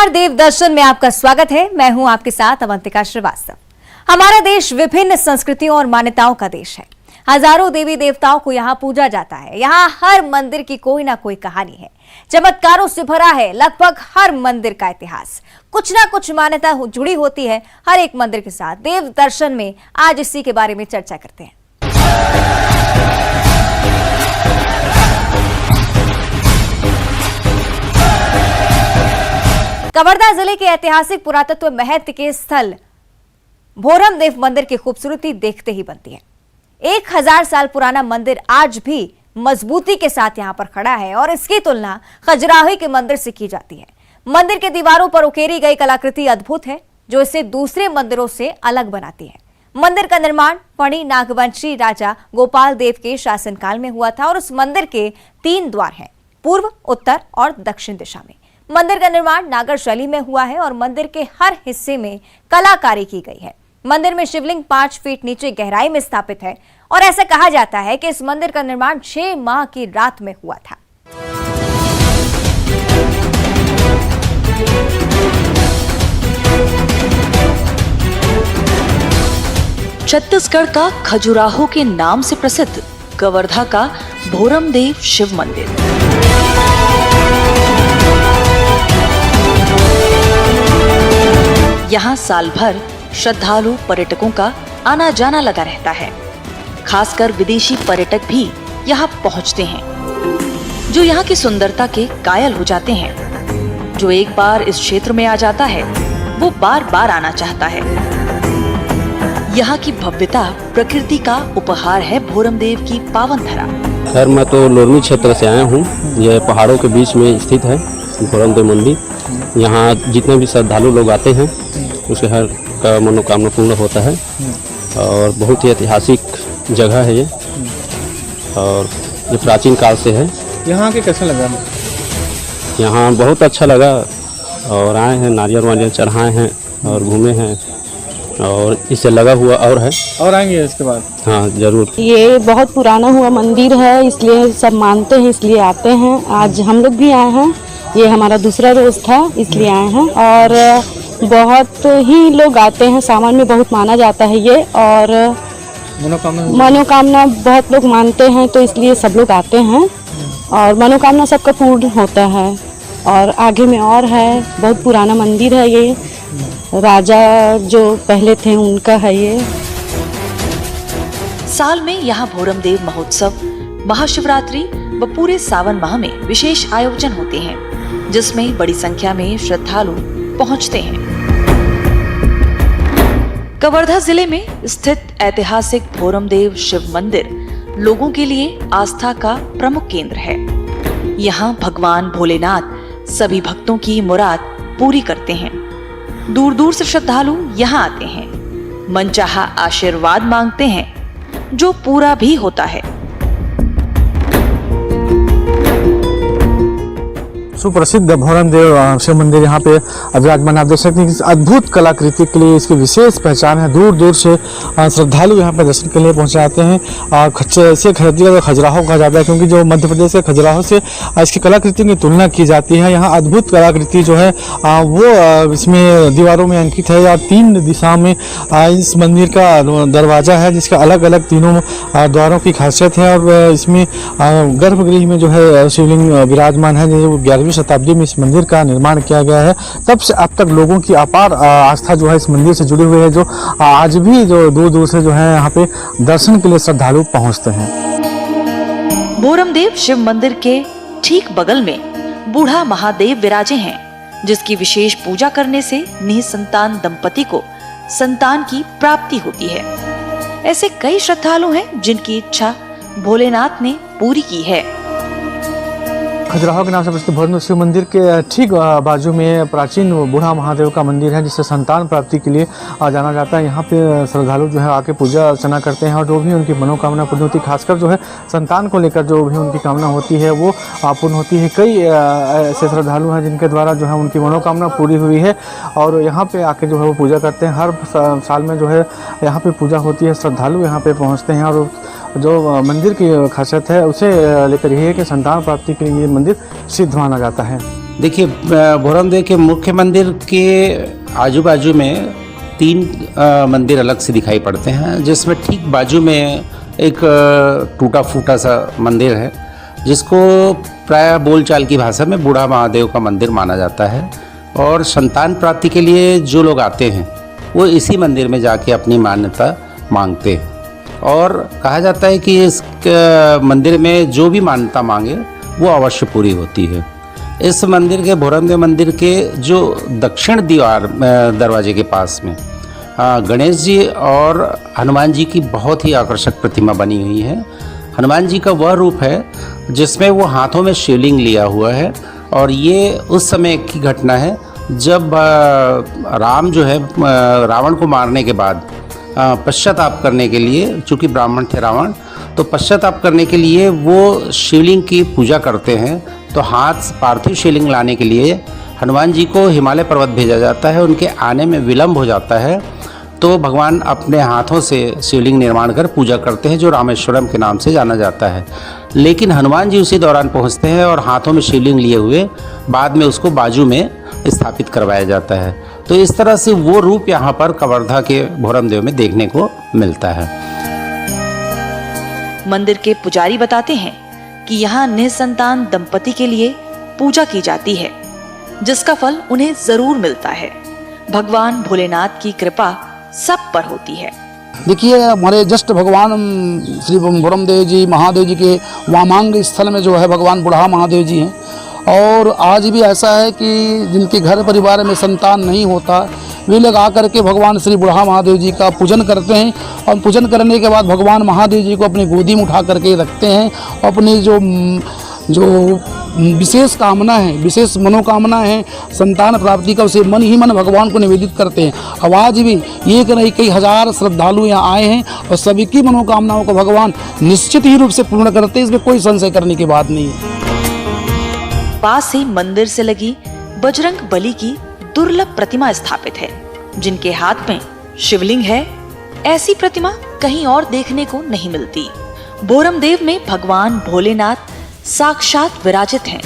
नमस्कार, देव दर्शन में आपका स्वागत है। मैं हूं आपके साथ अवंतिका श्रीवास्तव। हमारा देश विभिन्न संस्कृतियों और मान्यताओं का देश है। हजारों देवी देवताओं को यहाँ पूजा जाता है। यहाँ हर मंदिर की कोई ना कोई कहानी है। चमत्कारों से भरा है लगभग हर मंदिर का इतिहास। कुछ ना कुछ मान्यता जुड़ी होती है हर एक मंदिर के साथ। देव दर्शन में आज इसी के बारे में चर्चा करते हैं। कवर्धा जिले के ऐतिहासिक पुरातत्व महत्व के स्थल भोरम देव मंदिर की खूबसूरती देखते ही बनती है। 1000 साल पुराना मंदिर आज भी मजबूती के साथ यहाँ पर खड़ा है और इसकी तुलना खजुराहो के मंदिर से की जाती है। मंदिर के दीवारों पर उकेरी गई कलाकृति अद्भुत है, जो इसे दूसरे मंदिरों से अलग बनाती है। मंदिर का निर्माण फणी नागवंशी राजा गोपाल देव के शासनकाल में हुआ था और उस मंदिर के 3 द्वार हैं, पूर्व, उत्तर और दक्षिण दिशा में। मंदिर का निर्माण नागर शैली में हुआ है और मंदिर के हर हिस्से में कलाकारी की गई है। मंदिर में शिवलिंग 5 फीट नीचे गहराई में स्थापित है और ऐसा कहा जाता है कि इस मंदिर का निर्माण 6 माह की रात में हुआ था। छत्तीसगढ़ का खजुराहो के नाम से प्रसिद्ध कवर्धा का भोरम देव शिव मंदिर। यहाँ साल भर श्रद्धालु पर्यटकों का आना जाना लगा रहता है। खासकर विदेशी पर्यटक भी यहाँ पहुँचते हैं, जो यहाँ की सुंदरता के कायल हो जाते हैं। जो एक बार इस क्षेत्र में आ जाता है वो बार बार आना चाहता है। यहाँ की भव्यता प्रकृति का उपहार है। भोरम देव की पावन धरा। खैर, मैं तो लोरमी क्षेत्र से आया हूँ। यह पहाड़ों के बीच में स्थित है भोरम देव मंदिर। यहाँ जितने भी श्रद्धालु लोग आते हैं उसके हर का मनोकामना पूर्ण होता है और बहुत ही ऐतिहासिक जगह है ये और ये प्राचीन काल से है। यहाँ के कैसा लगा? यहाँ बहुत अच्छा लगा और आए हैं, नारियल वारियल चढ़ाए हैं और घूमे हैं और इससे लगा हुआ और है। और आएंगे इसके बाद? हाँ, जरूर। ये बहुत पुराना हुआ मंदिर है, इसलिए सब मानते हैं, इसलिए आते हैं। आज हम लोग भी आए हैं। ये हमारा दूसरा रोज था, इसलिए आए हैं और बहुत ही लोग आते हैं। सामान में बहुत माना जाता है ये और मनोकामना बहुत लोग मानते हैं, तो इसलिए सब लोग आते हैं और मनोकामना सबका पूर्ण होता है। और आगे में और है, बहुत पुराना मंदिर है ये, राजा जो पहले थे उनका है ये। साल में यहाँ भोरम देव महोत्सव, महाशिवरात्रि व पूरे सावन माह में विशेष आयोजन होते हैं, जिसमें बड़ी संख्या में श्रद्धालु पहुंचते हैं। कवर्धा जिले में स्थित ऐतिहासिक भोरम देव शिव मंदिर लोगों के लिए आस्था का प्रमुख केंद्र है। यहाँ भगवान भोलेनाथ सभी भक्तों की मुराद पूरी करते हैं। दूर दूर से श्रद्धालु यहाँ आते हैं, मनचाहा आशीर्वाद मांगते हैं, जो पूरा भी होता है। सुप्रसिद्ध भोरम देव शिव मंदिर यहाँ पे विराजमान। आप देख सकते हैं कि अद्भुत कलाकृति के लिए इसकी विशेष पहचान है। दूर दूर से श्रद्धालु यहाँ पे दर्शन के लिए पहुँचे आते हैं। ऐसे खरीदिएगा तो खजुराहो कहा जाता है, क्योंकि जो मध्य प्रदेश के खजुराहो से इसकी कलाकृति की तुलना की जाती है। यहाँ अद्भुत कलाकृति जो है वो इसमें दीवारों में अंकित है और 3 दिशा में इस मंदिर का दरवाजा है, जिसका अलग अलग तीनों द्वारों की खासियत है। और इसमें गर्भगृह में जो है शिवलिंग विराजमान है। जो 11वीं शताब्दी में इस मंदिर का निर्माण किया गया है, तब से अब तक लोगों की अपार आस्था जो है इस मंदिर से जुड़ी हुई है, जो आज भी जो दूर दूर से जो है यहाँ पे दर्शन के लिए श्रद्धालु पहुँचते हैं। भोरम देव शिव मंदिर के ठीक बगल में बूढ़ा महादेव विराजे हैं, जिसकी विशेष पूजा करने से निसंतान दंपति को संतान की प्राप्ति होती है। ऐसे कई श्रद्धालु हैं जिनकी इच्छा भोलेनाथ ने पूरी की है। खजुराहो के नाम से प्रसिद्ध भोरम शिव मंदिर के ठीक बाजू में प्राचीन बूढ़ा महादेव का मंदिर है, जिससे संतान प्राप्ति के लिए जाना जाता है। यहाँ पे श्रद्धालु जो है आके पूजा अर्चना करते हैं और जो भी उनकी मनोकामना पूर्ण होती है, खासकर जो है संतान को लेकर जो भी उनकी कामना होती है वो पूर्ण होती है। कई ऐसे श्रद्धालु हैं जिनके द्वारा जो है उनकी मनोकामना पूरी हुई है और यहाँ पे आके जो है वो पूजा करते हैं। हर साल में जो है यहाँ पे पूजा होती है, श्रद्धालु यहाँ पे पहुँचते हैं और जो मंदिर की खासियत है उसे लेकर यही है कि संतान प्राप्ति के लिए ये मंदिर सिद्ध माना जाता है। देखिए, भोरमदेव के मुख्य मंदिर के आजू बाजू में 3 मंदिर अलग से दिखाई पड़ते हैं, जिसमें ठीक बाजू में एक टूटा फूटा सा मंदिर है, जिसको प्राय बोलचाल की भाषा में बूढ़ा महादेव का मंदिर माना जाता है। और संतान प्राप्ति के लिए जो लोग आते हैं वो इसी मंदिर में जाके अपनी मान्यता मांगते हैं। और कहा जाता है कि इस मंदिर में जो भी मान्यता मांगे वो अवश्य पूरी होती है। इस मंदिर के, भोरमदेव मंदिर के जो दक्षिण दरवाजे के पास में गणेश जी और हनुमान जी की बहुत ही आकर्षक प्रतिमा बनी हुई है। हनुमान जी का वह रूप है जिसमें वो हाथों में शिवलिंग लिया हुआ है, और ये उस समय की घटना है जब राम जो है रावण को मारने के बाद पश्चाताप करने के लिए, चूँकि ब्राह्मण थे रावण, तो पश्चाताप करने के लिए वो शिवलिंग की पूजा करते हैं। तो हाथ पार्थिव शिवलिंग लाने के लिए हनुमान जी को हिमालय पर्वत भेजा जाता है। उनके आने में विलम्ब हो जाता है, तो भगवान अपने हाथों से शिवलिंग निर्माण कर पूजा करते हैं, जो रामेश्वरम के नाम से जाना जाता है। लेकिन हनुमान जी उसी दौरान पहुंचते हैं और हाथों में शिवलिंग लिए हुए बाद में उसको बाजू में स्थापित करवाया जाता है। तो इस तरह से वो रूप यहाँ पर कवर्धा के भोरमदेव में देखने को मिलता है। मंदिर के पुजारी बताते हैं कि यहाँ निसंतान दंपति के लिए पूजा की जाती है, जिसका फल उन्हें जरूर मिलता है। भगवान भोलेनाथ की कृपा सब पर होती है। देखिए, हमारे जस्ट भगवान श्री भोरमदेव जी महादेव जी के वामांग स्थल में जो है भगवान बुढ़ा महादेव जी हैं। और आज भी ऐसा है कि जिनके घर परिवार में संतान नहीं होता, वे लोग आकर के भगवान श्री बुढ़ा महादेव जी का पूजन करते हैं, और पूजन करने के बाद भगवान महादेव जी को अपनी गोदी में उठा करके रखते हैं। अपनी जो विशेष कामना है, विशेष मनोकामना है संतान प्राप्ति का, उसे मन ही मन भगवान को निवेदित करते हैं। अब आज भी एक नहीं कई हजार श्रद्धालु यहाँ आए हैं, और सभी की मनोकामनाओं को भगवान निश्चित ही रूप से पूर्ण करते हैं, इसमें कोई संशय करने की बात नहीं है। पास ही मंदिर से लगी बजरंग बली की दुर्लभ प्रतिमा स्थापित है, जिनके हाथ में शिवलिंग है। ऐसी प्रतिमा कहीं और देखने को नहीं मिलती। भोरमदेव में भगवान भोलेनाथ साक्षात विराजित हैं।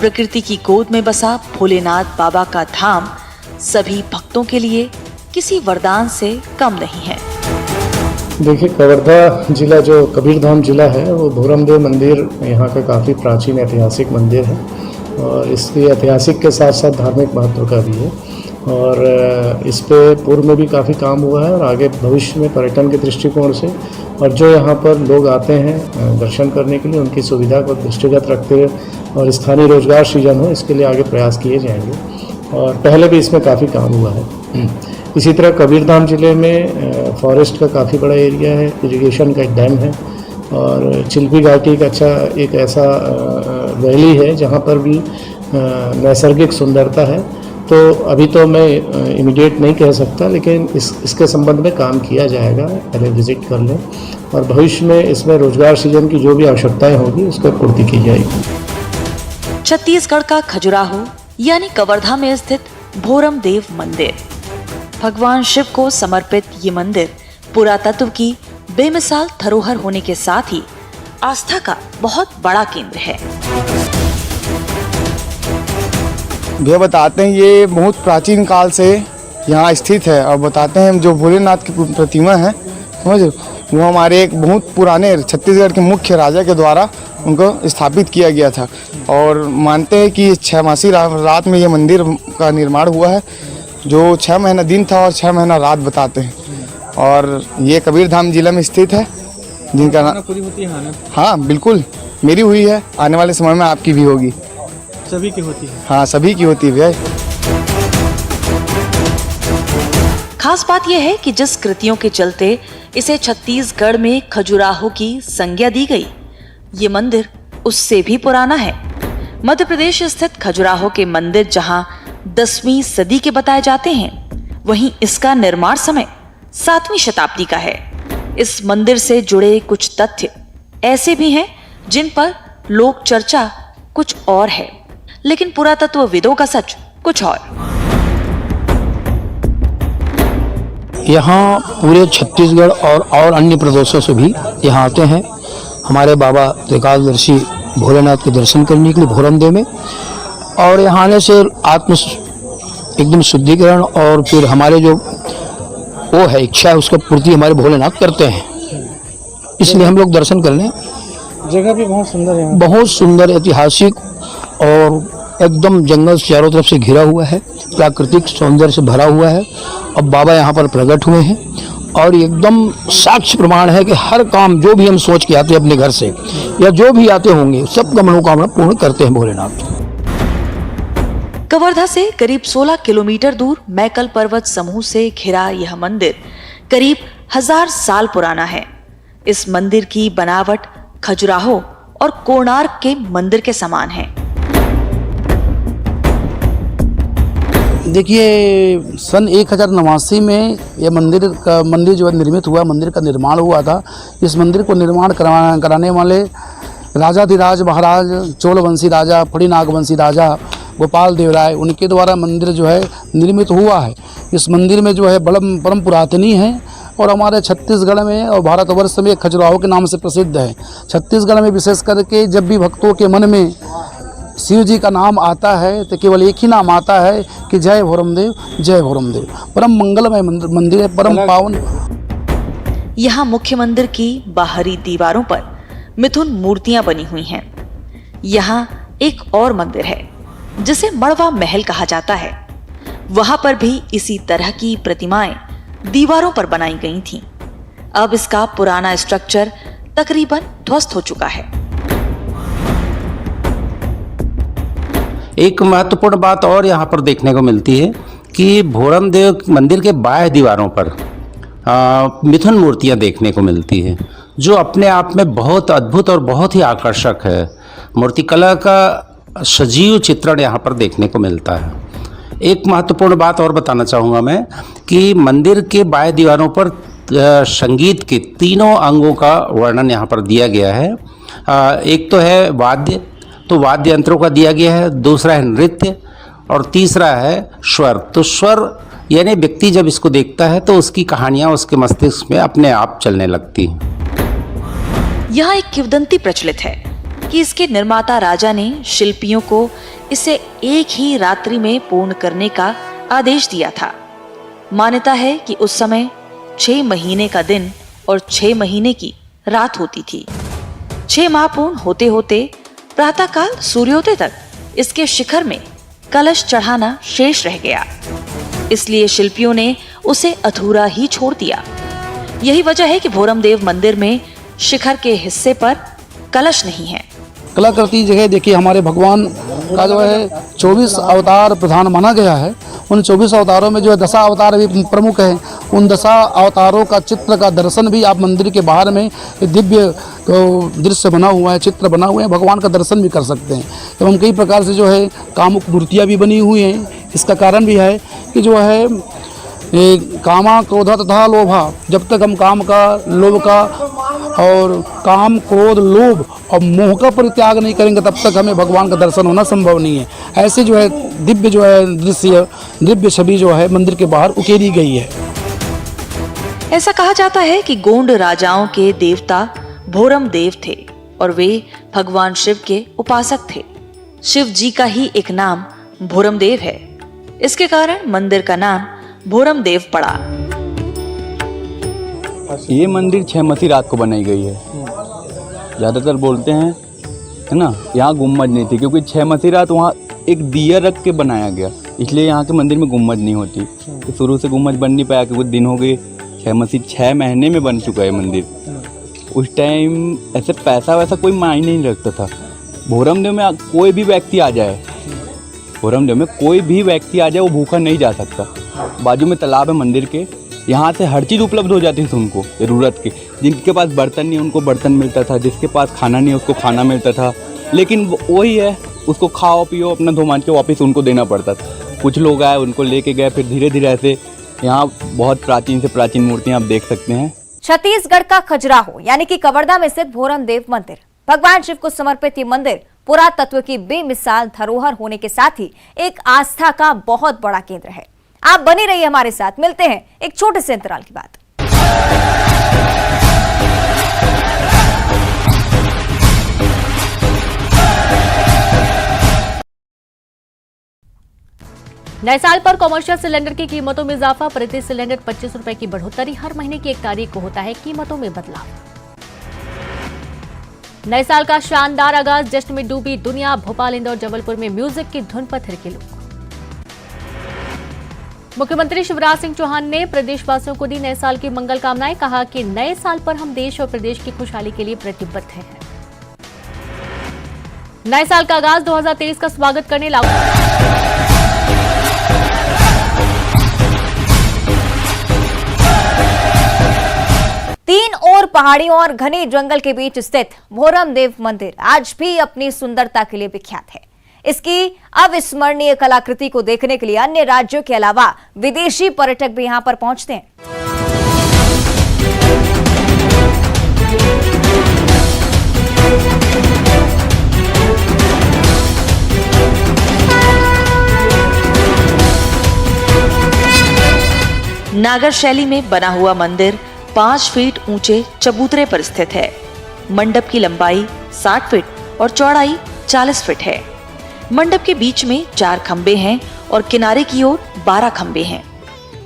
प्रकृति की गोद में बसा भोलेनाथ बाबा का धाम सभी भक्तों के लिए किसी वरदान से कम नहीं है। देखिए, कवर्धा जिला जो कबीरधाम जिला है, वो भोरमदेव मंदिर यहाँ का काफ़ी प्राचीन ऐतिहासिक मंदिर है, और इसकी ऐतिहासिक के साथ साथ धार्मिक महत्व का भी है। और इस पे पूर्व में भी काफ़ी काम हुआ है, और आगे भविष्य में पर्यटन के दृष्टिकोण से, और जो यहाँ पर लोग आते हैं दर्शन करने के लिए, उनकी सुविधा को दृष्टिगत रखते हुए और स्थानीय रोजगार सृजन हो, इसके लिए आगे प्रयास किए जाएंगे। और पहले भी इसमें काफ़ी काम हुआ है। इसी तरह कबीरधाम जिले में फॉरेस्ट का काफ़ी बड़ा एरिया है, इरिगेशन का एक डैम है, और चिल्पी घाटी का एक ऐसा वैली है जहाँ पर भी नैसर्गिक सुंदरता है। तो अभी तो मैं इमीडिएट नहीं कह सकता, लेकिन इसके संबंध में काम किया जाएगा, पहले विजिट कर लें, और भविष्य में इसमें रोजगार सृजन की जो भी आवश्यकताएं होगी उसको पूर्ति की जाएगी। छत्तीसगढ़ का खजुराहो यानी कवर्धा में स्थित भोरमदेव मंदिर, भगवान शिव को समर्पित ये मंदिर पुरातत्व की बेमिसाल धरोहर होने के साथ ही आस्था का बहुत बड़ा केंद्र है। भैया बताते हैं ये बहुत प्राचीन काल से यहाँ स्थित है, और बताते हैं जो भोलेनाथ की प्रतिमा है, समझ, वो हमारे एक बहुत पुराने छत्तीसगढ़ के मुख्य राजा के द्वारा उनको स्थापित किया गया था। और मानते हैं कि 6 मासी रात में ये मंदिर का निर्माण हुआ है, जो 6 महीना दिन था और 6 महीना रात बताते हैं। और ये कबीरधाम जिला में स्थित है, जिनका नाम पूरी होती है। हाँ बिल्कुल, मेरी हुई है, आने वाले समय में आपकी भी होगी। सभी की होती है। हाँ, सभी की होती है। खास बात यह है कि जिस कृतियों के चलते इसे छत्तीसगढ़ में खजुराहो की संज्ञा दी गई, ये मंदिर उससे भी पुराना है। मध्य प्रदेश स्थित खजुराहो के मंदिर जहां 10वीं सदी के बताए जाते हैं, वहीं इसका निर्माण समय 7वीं शताब्दी का है। इस मंदिर से जुड़े कुछ तथ्य ऐसे भी हैं जिन पर लोक चर्चा कुछ और है, लेकिन पुरातत्वविदों का सच कुछ और। यहाँ पूरे छत्तीसगढ़ और अन्य प्रदेशों से भी यहाँ आते हैं। हमारे बाबा त्रिकालदर्शी भोलेनाथ के दर्शन करने के लिए भोरमदेव में, और यहाँ आने से आत्म एकदम शुद्धिकरण और फिर हमारे जो वो है इच्छा है उसका पूर्ति हमारे भोलेनाथ करते हैं, इसलिए हम लोग दर्शन करने। जगह भी बहुत सुंदर है, बहुत सुंदर ऐतिहासिक और एकदम जंगल चारों तरफ से घिरा हुआ है, प्राकृतिक सौंदर्य से भरा हुआ है। अब बाबा यहाँ पर प्रकट हुए हैं और एकदम साक्ष्य प्रमाण है कि हर काम जो भी हम सोच के आते हैं अपने घर से या जो भी आते होंगे सबका मनोकामना पूर्ण करते हैं भोलेनाथ। कवर्धा से करीब 16 किलोमीटर दूर मैकल पर्वत समूह से घिरा यह मंदिर करीब 1000 साल पुराना है। इस मंदिर की बनावट खजुराहो और कोणार्क के मंदिर के समान है। देखिए सन 1089 में यह मंदिर जो है निर्मित हुआ, मंदिर का निर्माण हुआ था। इस मंदिर को निर्माण कराने वाले राजाधिराज महाराज चोलवंशी राजा फणिनागवंशी राजा गोपाल देव राय, उनके द्वारा मंदिर जो है निर्मित हुआ है। इस मंदिर में जो है परम पुरातनी है और हमारे छत्तीसगढ़ में और भारतवर्ष में खजुराहो के नाम से प्रसिद्ध है। छत्तीसगढ़ में विशेष करके जब भी भक्तों के मन में शिव जी का नाम आता है तो केवल एक ही नाम आता है कि जय भोरमदेव, जय भोरमदेव। परम मंगलमय मंदिर है, परम पावन। यहाँ मुख्य मंदिर की बाहरी दीवारों पर मिथुन मूर्तियां बनी हुई हैं। यहाँ एक और मंदिर है जिसे मड़वा महल कहा जाता है। वहां पर भी इसी तरह की प्रतिमाएं दीवारों पर बनाई गई थीं। अब इसका पुराना स्ट्रक्चर तकरीबन ध्वस्त हो चुका है। एक महत्वपूर्ण बात और यहाँ पर देखने को मिलती है कि भोरमदेव मंदिर के बाह्य दीवारों पर मिथुन मूर्तियाँ देखने को मिलती है, जो अपने आप में बहुत अद्भुत और बहुत ही आकर्षक है। मूर्तिकला का सजीव चित्रण यहाँ पर देखने को मिलता है। एक महत्वपूर्ण बात और बताना चाहूँगा मैं कि मंदिर के बाह्य दीवारों पर संगीत के तीनों अंगों का वर्णन यहाँ पर दिया गया है। एक तो है वाद्य, तो वाद्य यंत्रों का दिया गया है। दूसरा है नृत्य और तीसरा है स्वर। तो स्वर यानी व्यक्ति जब इसको देखता है तो उसकी कहानियाँ उसके मस्तिष्क में अपने आप चलने लगती हैं। यहाँ एक किंवदंती प्रचलित है कि इसके निर्माता राजा ने शिल्पियों को इसे एक ही रात्रि में पूर्ण करने का आदेश दिया था। मान्यता है कि उस समय 6 महीने का दिन और 6 महीने की रात होती थी। 6 माह पूर्ण होते होते प्रातःकाल सूर्योदय तक इसके शिखर में कलश चढ़ाना शेष रह गया, इसलिए शिल्पियों ने उसे अधूरा ही छोड़ दिया। यही वजह है कि भोरमदेव मंदिर में शिखर के हिस्से पर कलश नहीं है। कलाकृति जगह देखिए, हमारे भगवान का जो है 24 अवतार प्रधान माना गया है। उन 24 अवतारों में जो है 10 अवतार भी प्रमुख हैं। उन 10 अवतारों का चित्र का दर्शन भी आप मंदिर के बाहर में दिव्य दृश्य बना हुआ है, चित्र बना हुए हैं, भगवान का दर्शन भी कर सकते हैं। एवं कई प्रकार से जो है कामुक मूर्तियाँ भी बनी हुई हैं। इसका कारण भी है कि जो है कामा क्रोधा तथा लोभा, जब तक हम काम का, लोभ का और काम क्रोध लोभ और मोह का परित्याग नहीं करेंगे तब तक हमें भगवान का दर्शन होना संभव नहीं है। ऐसे जो है दिव्य जो है दृश्य, दिव्य छवि जो है मंदिर के बाहर उकेरी गई है। ऐसा कहा जाता है कि गोंड राजाओं के देवता भोरमदेव थे और वे भगवान शिव के उपासक थे। शिव जी का ही एक नाम भोरमदेव है। इसके कारण मंदिर का नाम भोरमदेव पड़ा। ये मंदिर छहमती रात को बनाई गई है। ज़्यादातर बोलते हैं है ना, यहाँ गुम्बद नहीं थी क्योंकि छहमती रात वहाँ एक दिया रख के बनाया गया, इसलिए यहाँ के मंदिर में गुम्बद नहीं होती। तो शुरू से गुम्बद बन नहीं पाया क्योंकि दिन हो गए। छहमती 6 महीने में बन चुका है मंदिर। उस टाइम ऐसे पैसा वैसा कोई मायने नहीं रखता था। भोरमदेव में कोई भी व्यक्ति आ जाए, भोरमदेव में कोई भी व्यक्ति आ जाए वो भूखा नहीं जा सकता। बाजू में तालाब है मंदिर के, यहाँ से हर चीज़ उपलब्ध हो जाती थी उनको ज़रूरत की। जिनके पास बर्तन नहीं उनको बर्तन मिलता था, जिसके पास खाना नहीं उसको खाना मिलता था। लेकिन वही है, उसको खाओ पियो अपना धो मान के वापस उनको देना पड़ता था। कुछ लोग आए उनको लेके गए, फिर धीरे धीरे ऐसे यहाँ बहुत प्राचीन से प्राचीन मूर्तियाँ आप देख सकते हैं। छत्तीसगढ़ का खजुराहो यानी कि कवर्धा में स्थित भोरमदेव मंदिर, भगवान शिव को समर्पित ये मंदिर पुरातत्व की बेमिसाल धरोहर होने के साथ ही एक आस्था का बहुत बड़ा केंद्र है। आप बने रहिए हमारे साथ, मिलते हैं एक छोटे से अंतराल के बाद। नए साल पर कॉमर्शियल सिलेंडर की कीमतों में इजाफा, प्रति सिलेंडर 25 रुपए की बढ़ोतरी, हर महीने की 1 तारीख को होता है कीमतों में बदलाव। नए साल का शानदार आगाज, जश्न में डूबी दुनिया, भोपाल, इंदौर, जबलपुर में म्यूजिक की धुन पर थिरके लोग। मुख्यमंत्री शिवराज सिंह चौहान ने प्रदेशवासियों को दी नए साल की मंगल कामनाएं, कहा कि नए साल पर हम देश और प्रदेश की खुशहाली के लिए प्रतिबद्ध हैं। नए साल का आगाज 2023 का स्वागत करने लागू। तीन और पहाड़ियों और घने जंगल के बीच स्थित भोरम देव मंदिर आज भी अपनी सुंदरता के लिए विख्यात है। इसकी अविस्मरणीय कलाकृति को देखने के लिए अन्य राज्यों के अलावा विदेशी पर्यटक भी यहां पर पहुंचते हैं। नागर शैली में बना हुआ मंदिर 5 फीट ऊंचे चबूतरे पर स्थित है। मंडप की लंबाई 60 फीट और चौड़ाई 40 फीट है। मंडप के बीच में 4 खंबे हैं और किनारे की ओर 12 खंबे हैं।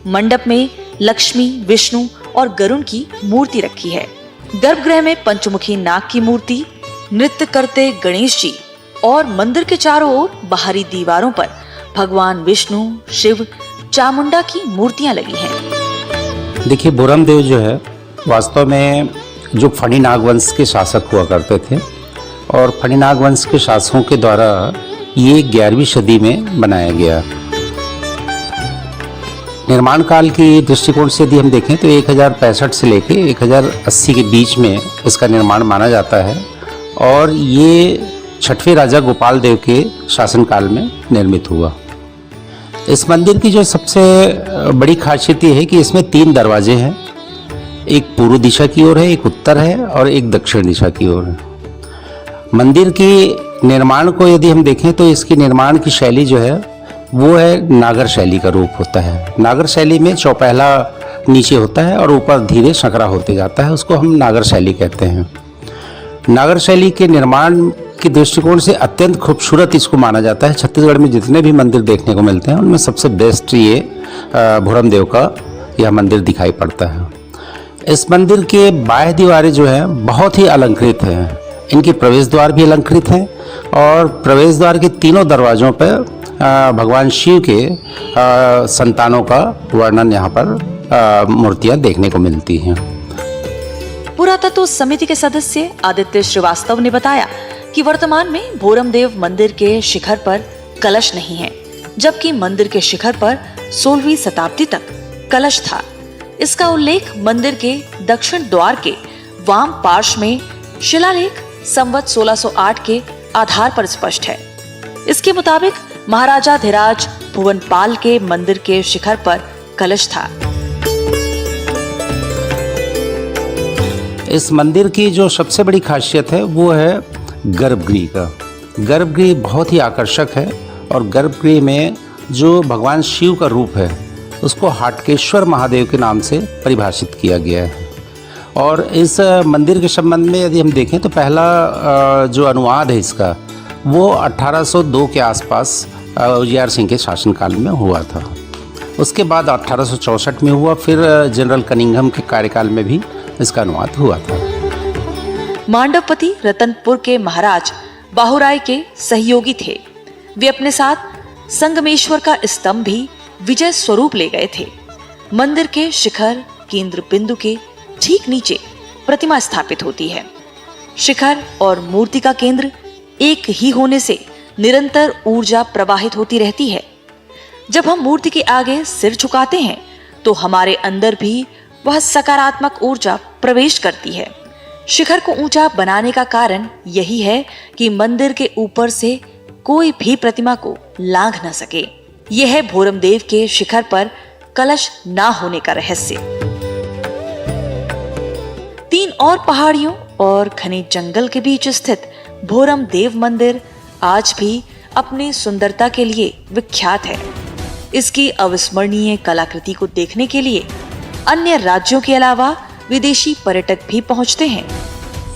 मंडप में लक्ष्मी, विष्णु और गरुण की मूर्ति रखी है। गर्भगृह में पंचमुखी नाग की मूर्ति, नृत्य करते गणेश जी और मंदिर के चारों ओर बाहरी दीवारों पर भगवान विष्णु, शिव, चामुंडा की मूर्तियां लगी हैं। देखिए, भोरम देव जो है वास्तव में जो फणिनाग वंश के शासक हुआ करते थे और फणिनाग वंश के शासकों के द्वारा ये 11वीं सदी में बनाया गया। निर्माण काल की दृष्टिकोण से यदि हम देखें तो 1065 से लेकर 1080 के बीच में इसका निर्माण माना जाता है और ये 6वें राजा गोपाल देव के शासनकाल में निर्मित हुआ। इस मंदिर की जो सबसे बड़ी खासियत ये है कि इसमें 3 दरवाजे हैं। एक पूर्व दिशा की ओर है, एक उत्तर है और एक दक्षिण दिशा की ओर है। मंदिर की निर्माण को यदि हम देखें तो इसकी निर्माण की शैली जो है वो है नागर शैली का रूप होता है। नागर शैली में चौपहला नीचे होता है और ऊपर धीरे संकरा होते जाता है, उसको हम नागर शैली कहते हैं। नागर शैली के निर्माण के दृष्टिकोण से अत्यंत खूबसूरत इसको माना जाता है। छत्तीसगढ़ में जितने भी मंदिर देखने को मिलते हैं उनमें सबसे बेस्ट ये भोरम देव का यह मंदिर दिखाई पड़ता है। इस मंदिर के बाह्य दीवारें जो है बहुत ही अलंकृत हैं। इनके प्रवेश द्वार भी अलंकृत हैं और प्रवेश द्वार के तीनों दरवाजों पर भगवान शिव के संतानों का वर्णन यहाँ पर मूर्तियाँ देखने को मिलती हैं। पुरातत्व समिति के सदस्य आदित्य श्रीवास्तव ने बताया कि वर्तमान में भोरम देव मंदिर के शिखर पर कलश नहीं है, जबकि मंदिर के शिखर पर 16वीं शताब्दी तक कलश था। इसका उल्लेख मंदिर के दक्षिण द्वार के वाम पार्श्व में शिलालेख संवत 1608 के आधार पर स्पष्ट है। इसके मुताबिक महाराजा धीराज भुवनपाल के मंदिर के शिखर पर कलश था। इस मंदिर की जो सबसे बड़ी खासियत है वो है गर्भगृह का। गर्भगृह बहुत ही आकर्षक है और गर्भगृह में जो भगवान शिव का रूप है उसको हाटकेश्वर महादेव के नाम से परिभाषित किया गया है। और इस मंदिर के संबंध में यदि हम देखें तो पहला जो अनुवाद है इसका वो 1802 के आसपास उजियार सिंह के शासनकाल में हुआ था। उसके बाद 1864 में हुआ, फिर जनरल कनिंघम के कार्यकाल में भी इसका अनुवाद हुआ था। मांडवपति रतनपुर के महाराज बाहुराय के सहयोगी थे। वे अपने साथ संगमेश्वर का स्तंभ भी विजय स्वरूप ले गए थे। मंदिर के शिखर केंद्र बिंदु के ठीक नीचे प्रतिमा स्थापित होती है। शिखर और मूर्ति का केंद्र एक ही होने से निरंतर ऊर्जा प्रवाहित होती रहती है। जब हम मूर्ति के आगे सिर झुकाते हैं तो हमारे अंदर भी वह सकारात्मक ऊर्जा प्रवेश करती है। शिखर को ऊंचा बनाने का कारण यही है कि मंदिर के ऊपर से कोई भी प्रतिमा को लांघ न सके। यह है भोरम देव के शिखर पर कलश ना होने का रहस्य। 3 और पहाड़ियों और घने जंगल के बीच स्थित भोरम देव मंदिर आज भी अपनी सुंदरता के लिए विख्यात है। इसकी अविस्मरणीय कलाकृति को देखने के लिए अन्य राज्यों के अलावा विदेशी पर्यटक भी पहुंचते हैं।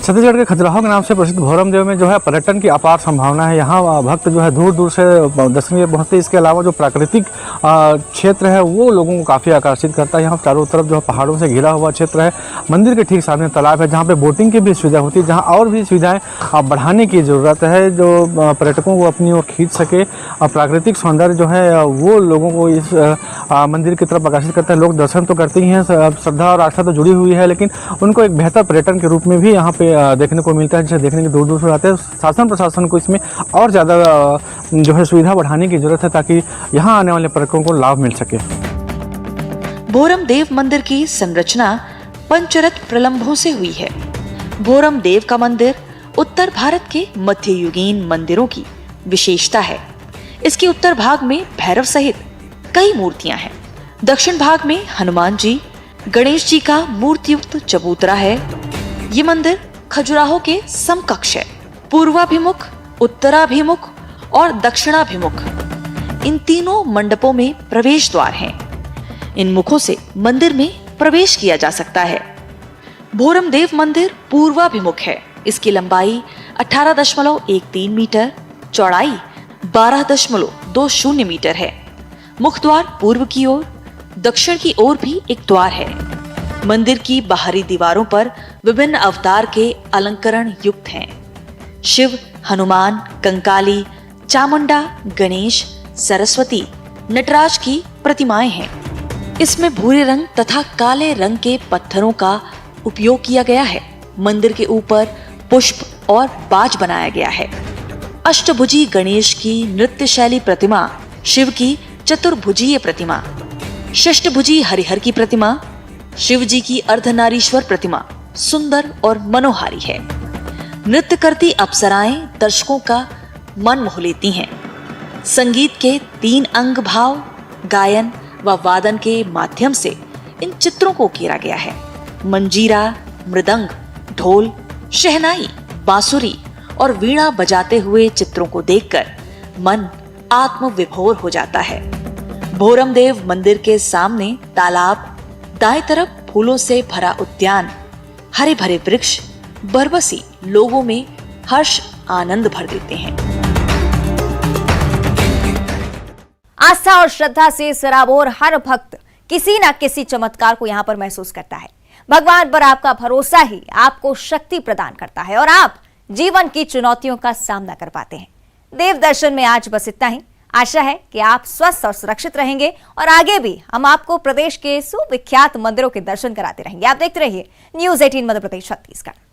छत्तीसगढ़ के खजुराहो के नाम से प्रसिद्ध भोरम देव में जो है पर्यटन की अपार संभावना है। यहाँ भक्त जो है दूर दूर से दर्शन के लिए पहुँचते हैं। इसके अलावा जो प्राकृतिक क्षेत्र है वो लोगों को काफ़ी आकर्षित करता है। यहाँ चारों तरफ जो है पहाड़ों से घिरा हुआ क्षेत्र है। मंदिर के ठीक सामने तालाब है जहाँ पे बोटिंग की भी सुविधा होती है, जहाँ और भी सुविधाएं बढ़ाने की ज़रूरत है जो पर्यटकों को अपनी ओर खींच सके। प्राकृतिक सौंदर्य जो है वो लोगों को इस मंदिर की तरफ आकर्षित करता है। लोग दर्शन तो करते ही हैं, श्रद्धा और आस्था तो जुड़ी हुई है, लेकिन उनको एक बेहतर पर्यटन के रूप में भी यहाँ पे देखने को मिलता है, जिसे देखने के दूर दूर से आते हैं। शासन प्रशासन को इसमें और ज़्यादा जो है सुविधा बढ़ाने की जरूरत है ताकि यहाँ आने वाले पर्यटकों को लाभ मिल सके। भोरम देव मंदिर की संरचना पंचरथ प्रलंबों से हुई है। भोरम देव का मंदिर उत्तर भारत के मध्ययुगीन मंदिरों की विशेषता है। इसके उत्तर भाग में भैरव सहित कई मूर्तियां हैं। दक्षिण भाग में हनुमान जी, गणेश जी का मूर्तियुक्त चबूतरा है। ये मंदिर खजुराहो के समकक्ष है। पूर्वाभिमुख, उत्तराभिमुख और दक्षिणाभिमुख इन तीनों मंडपों में प्रवेश द्वार हैं। इन मुखों से मंदिर में प्रवेश किया जा सकता है। भोरम देव मंदिर पूर्वाभिमुख है। इसकी लंबाई 18.13 मीटर, चौड़ाई 12.20 मीटर है। मुख द्वार पूर्व की ओर, दक्षिण की ओर भी एक द्वार है। मंदिर की बाहरी दीवारों पर विभिन्न अवतार के अलंकरण युक्त हैं। शिव, हनुमान, कंकाली, चामुंडा, गणेश, सरस्वती, नटराज की प्रतिमाएं हैं। इसमें भूरे रंग तथा काले रंग के पत्थरों का उपयोग किया गया है। मंदिर के ऊपर पुष्प और बाज बनाया गया है। अष्टभुजी गणेश की नृत्य शैली प्रतिमा, शिव की चतुर्भुजीय प्रतिमा, षष्ठभुजी हरिहर की प्रतिमा, शिव जी की अर्धनारीश्वर प्रतिमा सुंदर और मनोहारी है। नृत्य करती अप्सराएं दर्शकों का मन मोह लेती हैं। संगीत के 3 अंग भाव, गायन व वादन के माध्यम से इन चित्रों को उकेरा गया है। मंजीरा, मृदंग, ढोल, शहनाई, बांसुरी और वीणा बजाते हुए चित्रों को देखकर मन आत्मविभोर हो जाता है। भोरम देव मंदिर के सामने तालाब, दाएं तरफ फूलों से भरा उद्यान, हरे भरे वृक्ष, बरबसी लोगों में हर्ष आनंद भर देते हैं। आस्था और श्रद्धा से सराबोर हर भक्त किसी न किसी चमत्कार को यहाँ पर महसूस करता है। भगवान पर आपका भरोसा ही आपको शक्ति प्रदान करता है और आप जीवन की चुनौतियों का सामना कर पाते हैं। देव दर्शन में आज बस इतना ही। आशा है कि आप स्वस्थ और सुरक्षित रहेंगे और आगे भी हम आपको प्रदेश के सुविख्यात मंदिरों के दर्शन कराते रहेंगे। आप देखते रहिए न्यूज़ 18 मध्य प्रदेश छत्तीसगढ़।